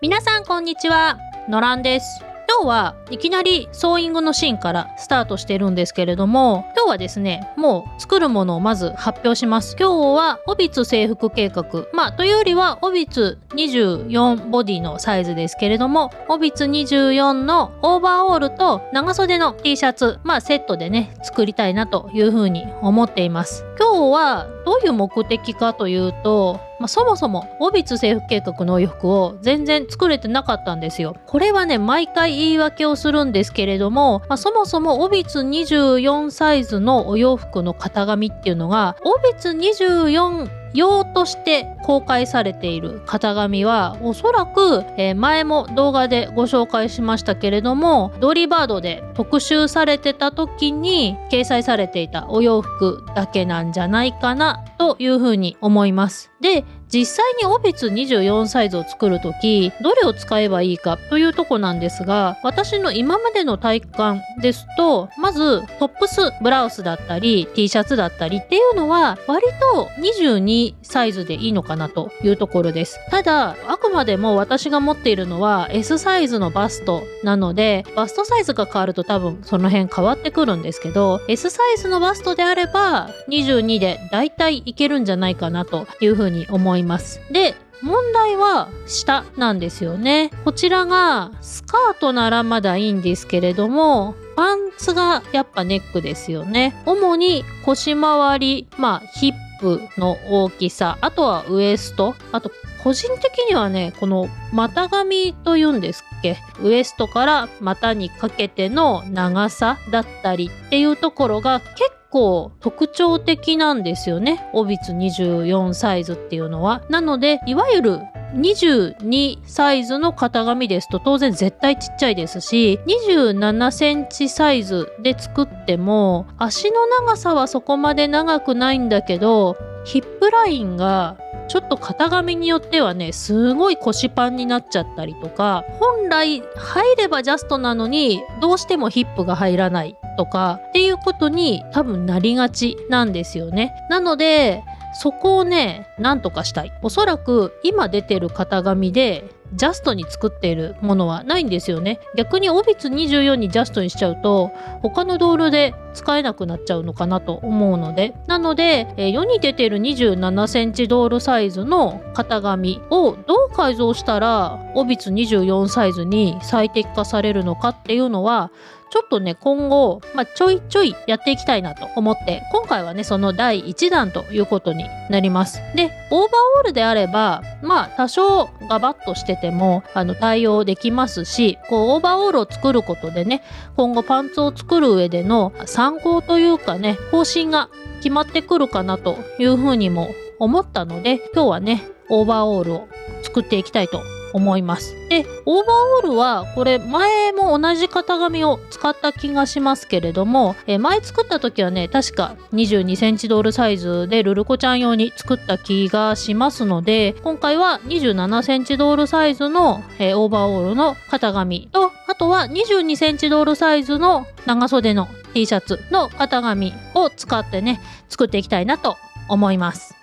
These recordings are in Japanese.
皆さんこんにちは、のらんです。今日はいきなりソーイングのシーンからスタートしてるんですけれども、今日はですね、もう作るものをまず発表します。今日はオビツ制服計画、というよりはオビツ24ボディのサイズですけれども、オビツ24のオーバーオールと長袖の T シャツ、セットでね作りたいなというふうに思っています。今日はどういう目的かというと、そもそもオビツ制服計画のお洋服を全然作れてなかったんですよ。これはね、毎回言い訳をするんですけれども、そもそもオビツ24サイズのお洋服の型紙っていうのがオビツ24用として公開されている型紙はおそらく、前も動画でご紹介しましたけれども、ドリーバードで特集されてた時に掲載されていたお洋服だけなんじゃないかなというふうに思います。で、実際にオビツ24サイズを作るときどれを使えばいいかというとこなんですが、私の今までの体感ですと、まずトップス、ブラウスだったり T シャツだったりっていうのは割と22サイズでいいのかなというところです。ただあくまでも私が持っているのは S サイズのバストなので、バストサイズが変わると多分その辺変わってくるんですけど、 S サイズのバストであれば22でだいたいいけるんじゃないかなというふうに思います。で、問題は下なんですよね。こちらがスカートならまだいいんですけれども、パンツがやっぱネックですよね。主に腰回り、ヒップの大きさ、あとはウエスト、あと個人的にはね、この股上というんですっけ、ウエストから股にかけての長さだったりっていうところが結構特徴的なんですよね、オビツ24サイズっていうのは。なのでいわゆる22サイズの型紙ですと当然絶対ちっちゃいですし、27センチサイズで作っても足の長さはそこまで長くないんだけど、ヒップラインがちょっと型紙によってはね、すごい腰パンになっちゃったりとか、本来入ればジャストなのにどうしてもヒップが入らないとかっていうことに多分なりがちなんですよね。なのでそこをね、なんとかしたい。おそらく今出てる型紙でジャストに作っているものはないんですよね。逆にオビツ24にジャストにしちゃうと他のドールで使えなくなっちゃうのかなと思うので、なので、世に出ている27センチドールサイズの型紙をどう改造したらオビツ24サイズに最適化されるのかっていうのはちょっとね、今後、ちょいちょいやっていきたいなと思って、今回はね、その第1弾ということになります。で、オーバーオールであれば、多少ガバッとしてても対応できますし、オーバーオールを作ることでね、今後パンツを作る上での参考というかね、方針が決まってくるかなというふうにも思ったので、今日はね、オーバーオールを作っていきたいと思います。で、オーバーオールはこれ前も同じ型紙を使った気がしますけれども、前作った時はね、確か22センチドールサイズでルルコちゃん用に作った気がしますので、今回は27センチドールサイズの、オーバーオールの型紙と、あとは22センチドールサイズの長袖の T シャツの型紙を使ってね、作っていきたいなと思います。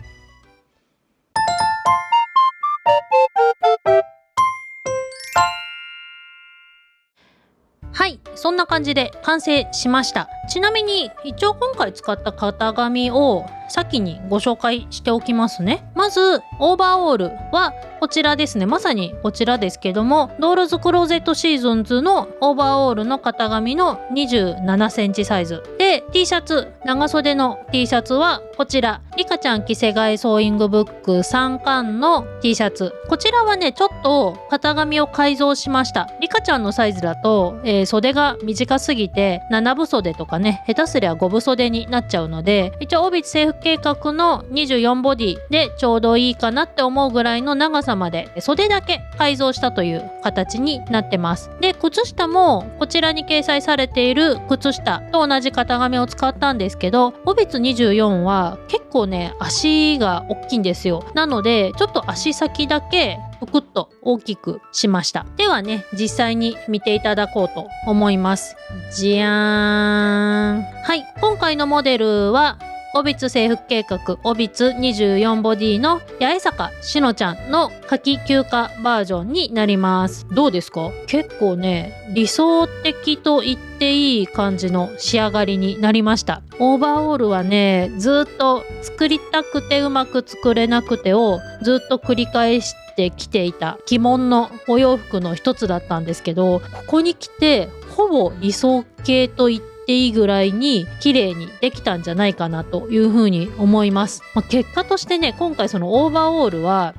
はい、そんな感じで完成しました。ちなみに一応今回使った型紙を先にご紹介しておきますね。まずオーバーオールはこちらですね。まさにこちらですけども、ドールズクローゼットシーズンズのオーバーオールの型紙の27センチサイズで、 T シャツ、長袖の T シャツはこちらリカちゃん着せ替えソーイングブック3巻の T シャツ。こちらはね、ちょっと型紙を改造しました。リカちゃんのサイズだと、袖が短すぎて7分袖とかね、下手すりゃ5分袖になっちゃうので、一応オビツ制服計画の24ボディでちょうどいいかなって思うぐらいの長さまで袖だけ改造したという形になってます。で、靴下もこちらに掲載されている靴下と同じ型紙を使ったんですけど、オビツ24は結構ね、足が大きいんですよ。なのでちょっと足先だけぷくっと大きくしました。ではね、実際に見ていただこうと思います。じゃーん。はい、今回のモデルはオビツ制服計画オビツ24ボディの八重坂しのちゃんの夏季休暇バージョンになります。どうですか？結構ね、理想的と言っていい感じの仕上がりになりました。オーバーオールはね、ずっと作りたくてうまく作れなくてをずっと繰り返してきていた鬼門のお洋服の一つだったんですけど、ここに来てほぼ理想形と言っていいぐらいに綺麗にできたんじゃないかなというふうに思います。結果としてね、今回そのオーバーオールは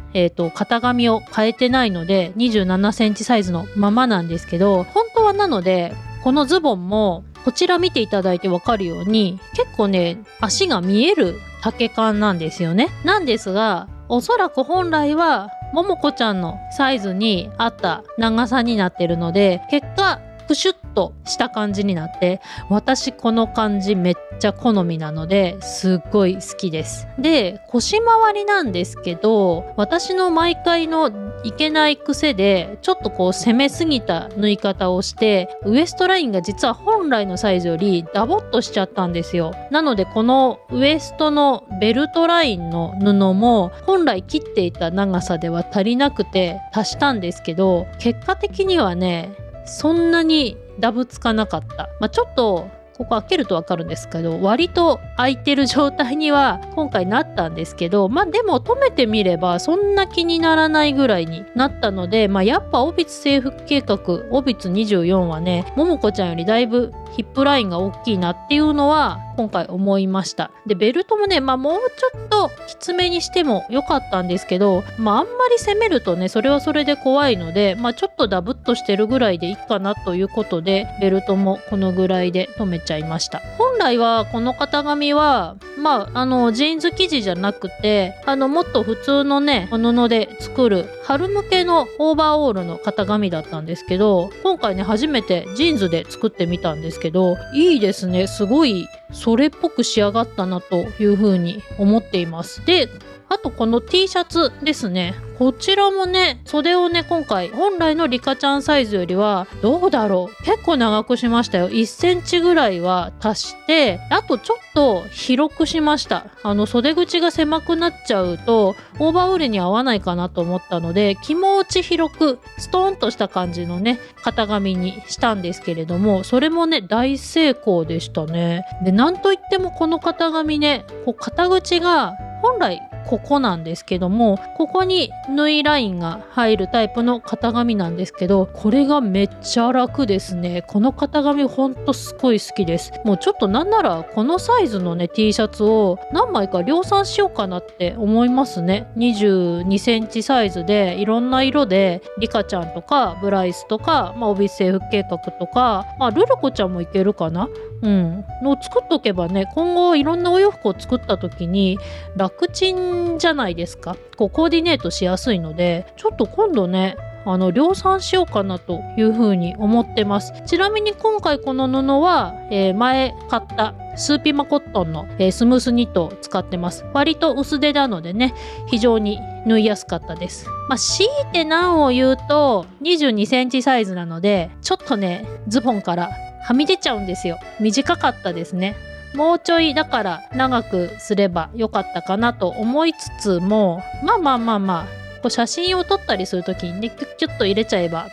型紙を変えてないので27センチサイズのままなんですけど、本当はなのでこのズボンもこちら見ていただいてわかるように結構ね、足が見える丈感なんですよね。なんですが、おそらく本来はももこちゃんのサイズに合った長さになってるので、結果プシュッとした感じになって、私この感じめっちゃ好みなのですっごい好きです。で、腰回りなんですけど、私の毎回のいけない癖でちょっとこう攻めすぎた縫い方をして、ウエストラインが実は本来のサイズよりダボっとしちゃったんですよ。なのでこのウエストのベルトラインの布も本来切っていた長さでは足りなくて足したんですけど、結果的にはね、そんなにダブつかなかった。ちょっとここ開けるとわかるんですけど、割と開いてる状態には今回なったんですけど、でも留めてみればそんな気にならないぐらいになったので、やっぱオビツ制服計画オビツ24はね、ももこちゃんよりだいぶヒップラインが大きいなっていうのは今回思いました。で、ベルトもね、もうちょっときつめにしてもよかったんですけど、あんまり攻めるとね、それはそれで怖いので、ちょっとダブっとしてるぐらいでいいかなということで、ベルトもこのぐらいで留めちゃいました。本来はこの型紙はジーンズ生地じゃなくてもっと普通のね布で作る春向けのオーバーオールの型紙だったんですけど、今回ね初めてジーンズで作ってみたんですけど、いいですね。すごいそれっぽく仕上がったなというふうに思っています。で、あとこの T シャツですね。こちらもね、袖をね、今回本来のリカちゃんサイズよりはどうだろう、結構長くしましたよ。1センチぐらいは足して、あとちょっと広くしました。袖口が狭くなっちゃうとオーバーオールに合わないかなと思ったので、気持ち広くストーンとした感じのね型紙にしたんですけれども、それもね大成功でしたね。で、なんといってもこの型紙ね、肩口が本来ここなんですけども、ここに縫いラインが入るタイプの型紙なんですけど、これがめっちゃ楽ですね。この型紙ほんとすごい好きです。もうちょっとなんならこのサイズのね T シャツを何枚か量産しようかなって思いますね。22センチサイズでいろんな色でリカちゃんとかブライスとか、オビス制服計画とか、ルルコちゃんもいけるかな、の作っとけばね、今後いろんなお洋服を作った時に楽ちんじゃないですか。コーディネートしやすいので、ちょっと今度ね量産しようかなというふうに思ってます。ちなみに今回この布は、前買ったスーピマコットンの、スムースニットを使ってます。割と薄手なのでね、非常に縫いやすかったです。強いて何を言うと22センチサイズなので、ちょっとねズボンからはみ出ちゃうんですよ。短かったですね。もうちょいだから長くすればよかったかなと思いつつも、写真を撮ったりするときにね、キュッキュッと入れちゃえば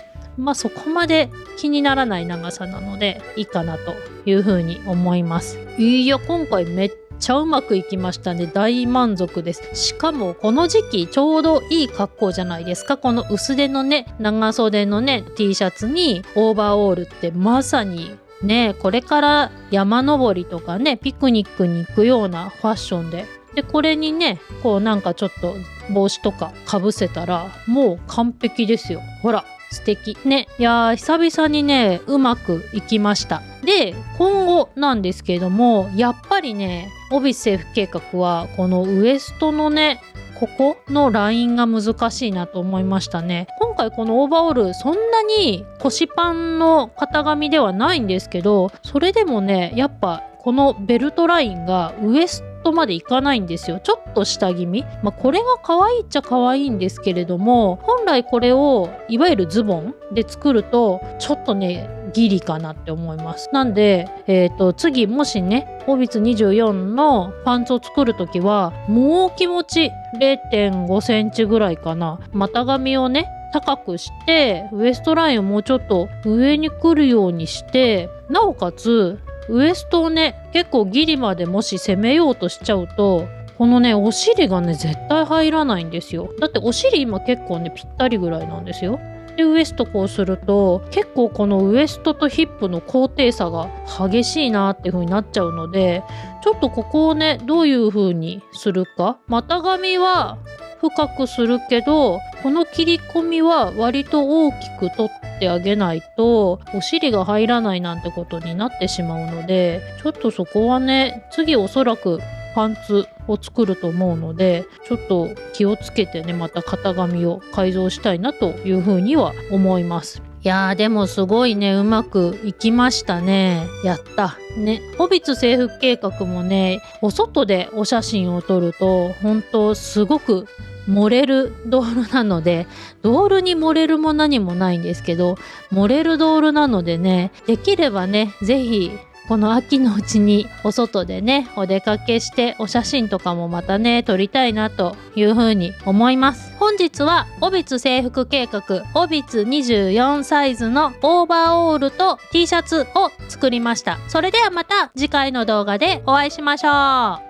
そこまで気にならない長さなのでいいかなというふうに思います。いや、今回めっちゃうまくいきましたね。大満足です。しかもこの時期ちょうどいい格好じゃないですか。この薄手のね長袖のね T シャツにオーバーオールってまさにね、これから山登りとかねピクニックに行くようなファッションで、これにねなんかちょっと帽子とかかぶせたらもう完璧ですよ。ほら素敵ね。いやー、久々にねうまくいきました。で、今後なんですけれども、やっぱりねオビス制服計画はこのウエストのねここのラインが難しいなと思いましたね。今回このオーバーオールそんなに腰パンの型紙ではないんですけど、それでもねやっぱこのベルトラインがウエストまでいかないんですよ。ちょっと下気味。これが可愛いっちゃ可愛いんですけれども、本来これをいわゆるズボンで作るとちょっとねギリかなって思います。なんで、次もしねオビツ24のパンツを作るときはもう気持ち 0.5 センチぐらいかな、股上をね高くしてウエストラインをもうちょっと上に来るようにして、なおかつウエストをね結構ギリまでもし攻めようとしちゃうと、このねお尻がね絶対入らないんですよ。だってお尻今結構ねぴったりぐらいなんですよ。でウエストこうすると結構このウエストとヒップの高低差が激しいなっていう風になっちゃうので、ちょっとここをねどういう風にするか、股上は深くするけどこの切り込みは割と大きく取ってあげないとお尻が入らないなんてことになってしまうので、ちょっとそこはね次おそらくパンツを作ると思うのでちょっと気をつけてねまた型紙を改造したいなというふうには思います。いやーでもすごいねうまくいきましたね。やったね。ホビッツ征服計画もねお外でお写真を撮ると本当すごく漏れるドールなので、ドールに漏れるも何もないんですけど漏れるドールなのでね、できればねぜひこの秋のうちにお外でねお出かけしてお写真とかもまたね撮りたいなというふうに思います。本日はオビツ征服計画オビツ24サイズのオーバーオールと T シャツを作りました。それではまた次回の動画でお会いしましょう。